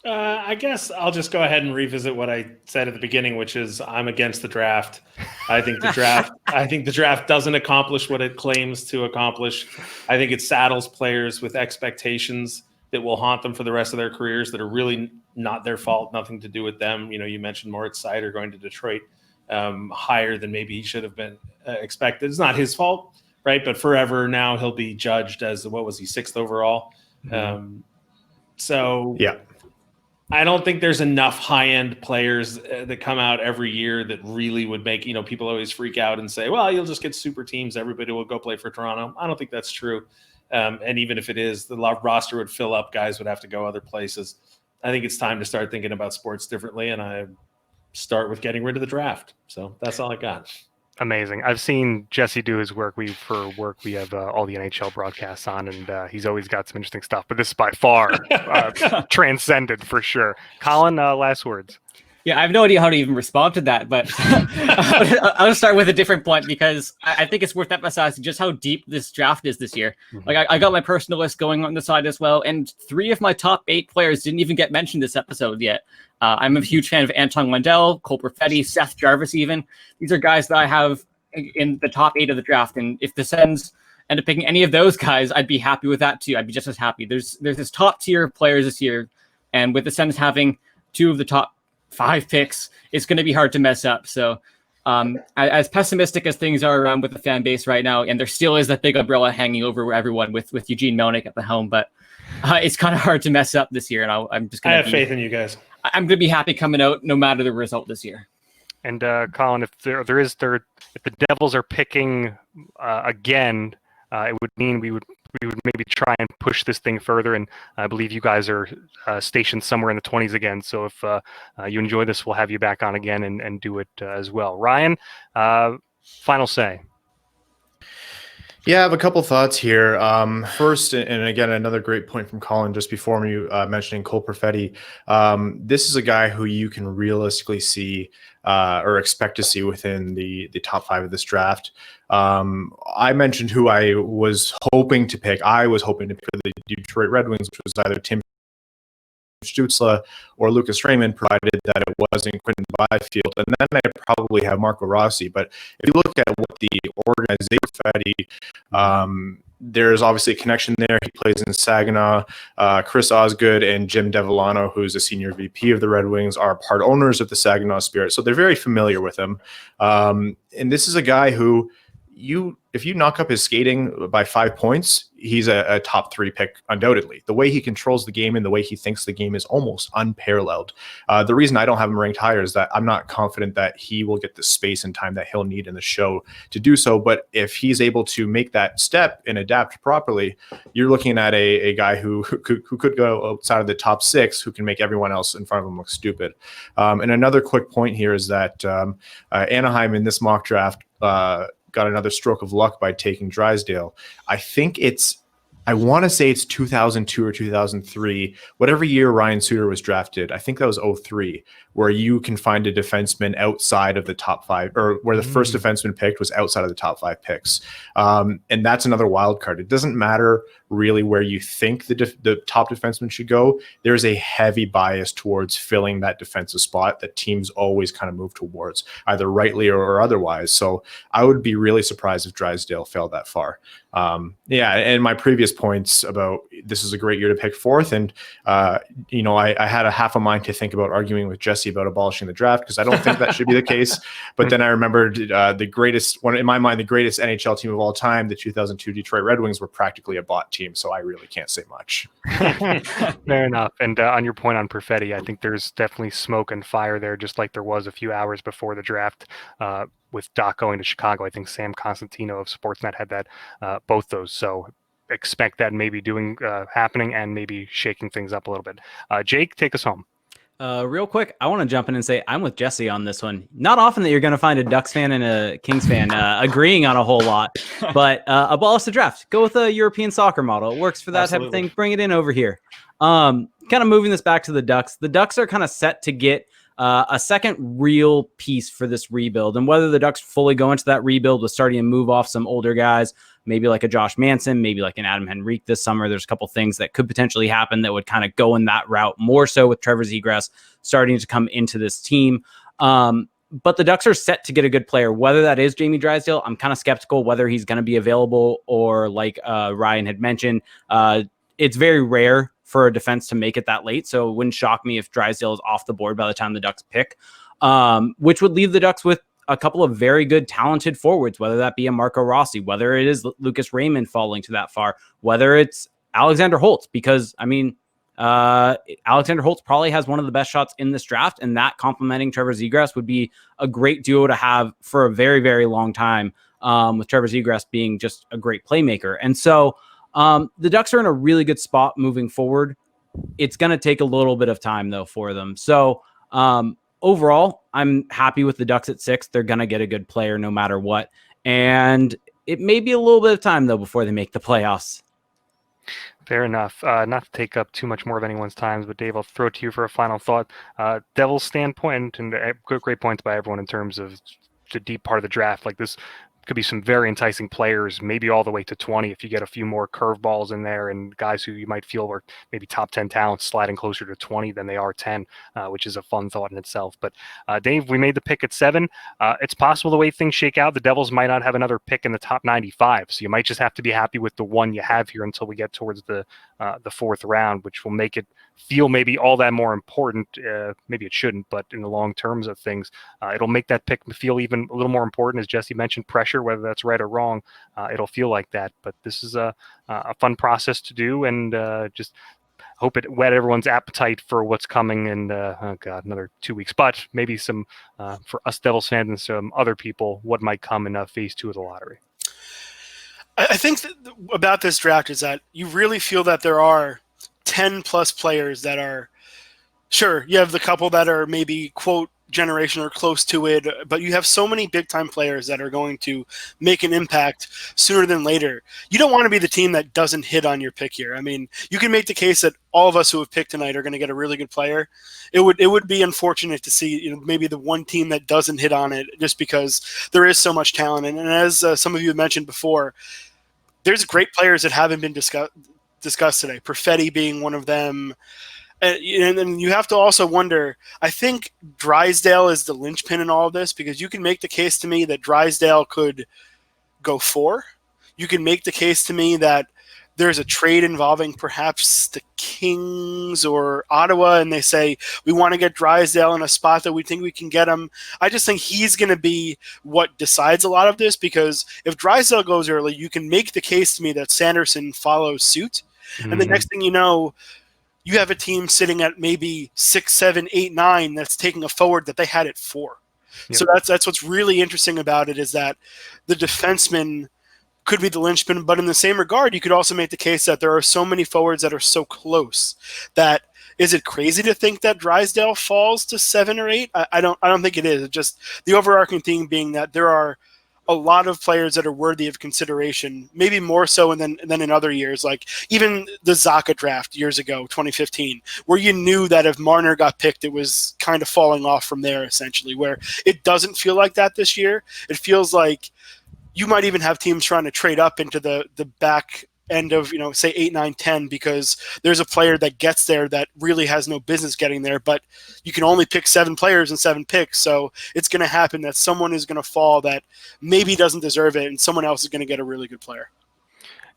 I guess I'll just go ahead and revisit what I said at the beginning, which is I'm against the draft. I think the draft doesn't accomplish what it claims to accomplish. I think it saddles players with expectations that will haunt them for the rest of their careers that are really not their fault, nothing to do with them. You mentioned Moritz Seider going to Detroit higher than maybe he should have been expected. It's not his fault, right? But forever now he'll be judged as, what was he, 6th overall? So
yeah.
I don't think there's enough high-end players that come out every year that really would make, people always freak out and say, well, you'll just get super teams. Everybody will go play for Toronto. I don't think that's true. And even if it is, the roster would fill up. Guys would have to go other places. I think it's time to start thinking about sports differently, and I start with getting rid of the draft. So that's all I got.
Amazing. I've seen Jesse do his work. We have all the NHL broadcasts on, and he's always got some interesting stuff. But this is by far transcended for sure. Colin, last words.
Yeah, I have no idea how to even respond to that, but I'll start with a different point because I think it's worth emphasizing just how deep this draft is this year. Mm-hmm. Like I got my personal list going on the side as well, and 3 of my top 8 players didn't even get mentioned this episode yet. I'm a huge fan of Anton Lundell, Cole Perfetti, Seth Jarvis even. These are guys that I have in the top 8 of the draft, and if the Sens end up picking any of those guys, I'd be happy with that too. I'd be just as happy. There's this top tier players this year, and with the Sens having 2 of the top 5 picks, it's going to be hard to mess up. So as pessimistic as things are around with the fan base right now, and there still is that big umbrella hanging over everyone with Eugene Melnyk at the helm, but it's kind of hard to mess up this year. And I'm just going to
have faith in you guys.
I'm going to be happy coming out no matter the result this year.
And Colin, if the Devils are picking again, it would mean we would maybe try and push this thing further. And I believe you guys are stationed somewhere in the 20s again. So if you enjoy this, we'll have you back on again and do it as well. Ryan, final say.
Yeah, I have a couple thoughts here. First, and again, another great point from Colin just before me mentioning Cole Perfetti. This is a guy who you can realistically see or expect to see within the top 5 of this draft. I mentioned who I was hoping to pick. I was hoping to pick for the Detroit Red Wings, which was either Tim Stützle or Lucas Raymond, provided that it wasn't Quinton Byfield. And then I'd probably have Marco Rossi. But if you look at what the organization, there's obviously a connection there. He plays in Saginaw. Chris Osgood and Jim Devellano, who's a senior VP of the Red Wings, are part owners of the Saginaw Spirit. So they're very familiar with him. And this is a guy who if you knock up his skating by 5 points, he's a top 3 pick, undoubtedly. The way he controls the game and the way he thinks the game is almost unparalleled. The reason I don't have him ranked higher is that I'm not confident that he will get the space and time that he'll need in the show to do so. But if he's able to make that step and adapt properly, you're looking at a guy who could go outside of the top 6, who can make everyone else in front of him look stupid. And another quick point here is that Anaheim in this mock draft got another stroke of luck by taking Drysdale. I want to say it's 2002 or 2003, whatever year Ryan Suter was drafted. I think that was 2003, where you can find a defenseman outside of the top 5, or where the first defenseman picked was outside of the top 5 picks. And that's another wild card. It doesn't matter really where you think the top defenseman should go, there's a heavy bias towards filling that defensive spot that teams always kind of move towards, either rightly or otherwise. So I would be really surprised if Drysdale fell that far. And my previous points about this is a great year to pick fourth. And, I had a half a mind to think about arguing with Jesse about abolishing the draft because I don't think that should be the case. But then I remembered the greatest NHL team of all time, the 2002 Detroit Red Wings, were practically a bot team. So I really can't say much.
Fair enough. And on your point on Perfetti, I think there's definitely smoke and fire there, just like there was a few hours before the draft. With Doc going to Chicago, I think Sam Constantino of Sportsnet had that, both those. So expect that maybe happening and maybe shaking things up a little bit. Jake, take us home.
Real quick, I want to jump in and say I'm with Jesse on this one. Not often that you're going to find a Ducks fan and a Kings fan agreeing on a whole lot, but abolish the draft. Go with a European soccer model. It works for that type of thing. Bring it in over here. Kind of moving this back to the Ducks. The Ducks are kind of set to get a second real piece for this rebuild. And whether the Ducks fully go into that rebuild with starting to move off some older guys, maybe like a Josh Manson, maybe like an Adam Henrique this summer, there's a couple things that could potentially happen that would kind of go in that route, more so with Trevor Zegras starting to come into this team. But the Ducks are set to get a good player. Whether that is Jamie Drysdale, I'm kind of skeptical whether he's going to be available, or like Ryan had mentioned, it's very rare for a defense to make it that late. So it wouldn't shock me if Drysdale is off the board by the time the Ducks pick, which would leave the Ducks with a couple of very good, talented forwards, whether that be a Marco Rossi, whether it is Lucas Raymond falling to that far, whether it's Alexander Holtz, because Alexander Holtz probably has one of the best shots in this draft, and that complementing Trevor Zegras would be a great duo to have for a very, very long time, with Trevor Zegras being just a great playmaker. And so the Ducks are in a really good spot moving forward. It's going to take a little bit of time, though, for them. So overall, I'm happy with the Ducks at 6. They're going to get a good player no matter what. And it may be a little bit of time, though, before they make the playoffs.
Fair enough. Not to take up too much more of anyone's time, but Dave, I'll throw it to you for a final thought. Devil's standpoint, and great points by everyone in terms of the deep part of the draft. Like this could be some very enticing players, maybe all the way to 20 if you get a few more curveballs in there and guys who you might feel were maybe top 10 talents sliding closer to 20 than they are 10, which is a fun thought in itself. But Dave, we made the pick at 7. It's possible the way things shake out, the Devils might not have another pick in the top 95. So you might just have to be happy with the one you have here until we get towards the 4th round, which will make it feel maybe all that more important. Maybe it shouldn't, but in the long terms of things, it'll make that pick feel even a little more important. As Jesse mentioned, pressure, whether that's right or wrong, it'll feel like that. But this is a fun process to do, and just hope it whet everyone's appetite for what's coming in another 2 weeks. But maybe some for us Devils fans and some other people, what might come in phase 2 of the lottery.
I think about this draft is that you really feel that there are 10 plus players that are, sure, you have the couple that are maybe quote generation or close to it, but you have so many big time players that are going to make an impact sooner than later. You don't want to be the team that doesn't hit on your pick here. I mean, you can make the case that all of us who have picked tonight are going to get a really good player. It would be unfortunate to see, maybe the one team that doesn't hit on it, just because there is so much talent. And as some of you have mentioned before, there's great players that haven't been discussed today. Perfetti being one of them. And you have to also wonder, I think Drysdale is the linchpin in all of this, because you can make the case to me that Drysdale could go 4. You can make the case to me that there's a trade involving perhaps the Kings or Ottawa, and they say, we want to get Drysdale in a spot that we think we can get him. I just think he's going to be what decides a lot of this, because if Drysdale goes early, you can make the case to me that Sanderson follows suit. Mm-hmm. And the next thing you know, you have a team sitting at maybe 6, 7, 8, 9 that's taking a forward that they had at 4. Yep. So that's what's really interesting about it, is that the defenseman could be the linchpin, but in the same regard, you could also make the case that there are so many forwards that are so close that is it crazy to think that Drysdale falls to 7 or 8? I don't think it is. It's just the overarching theme being that there are a lot of players that are worthy of consideration, maybe more so than in other years, like even the Zacha draft years ago, 2015, where you knew that if Marner got picked, it was kind of falling off from there, essentially, where it doesn't feel like that this year. It feels like you might even have teams trying to trade up into the back end of, say 8, 9, 10, because there's a player that gets there that really has no business getting there, but you can only pick 7 players and 7 picks. So it's going to happen that someone is going to fall that maybe doesn't deserve it, and someone else is going to get a really good player.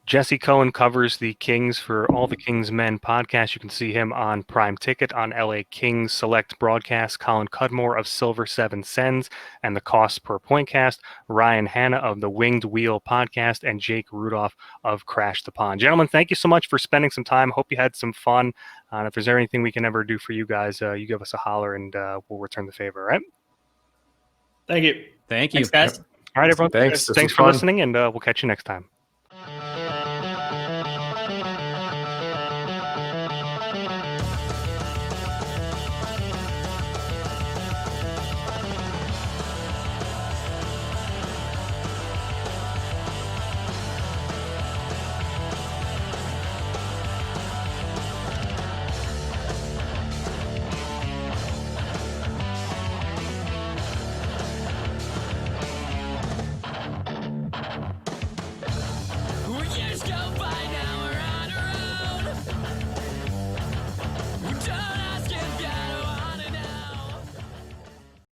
Jesse Cohen covers the Kings for All the Kings Men podcast. You can see him on Prime Ticket on LA Kings Select Broadcast. Colin Cudmore of Silver Seven Sens and the Cost Per Pointcast. Ryan Hana of the Winged Wheel podcast, and Jake Rudolph of Crash the Pond. Gentlemen, thank you so much for spending some time. Hope you had some fun. If there's anything we can ever do for you guys, you give us a holler and we'll return the favor, all right?
Thank you.
Thank you.
Thanks, guys.
All right, everyone.
Thanks
Thanks for listening, and we'll catch you next time.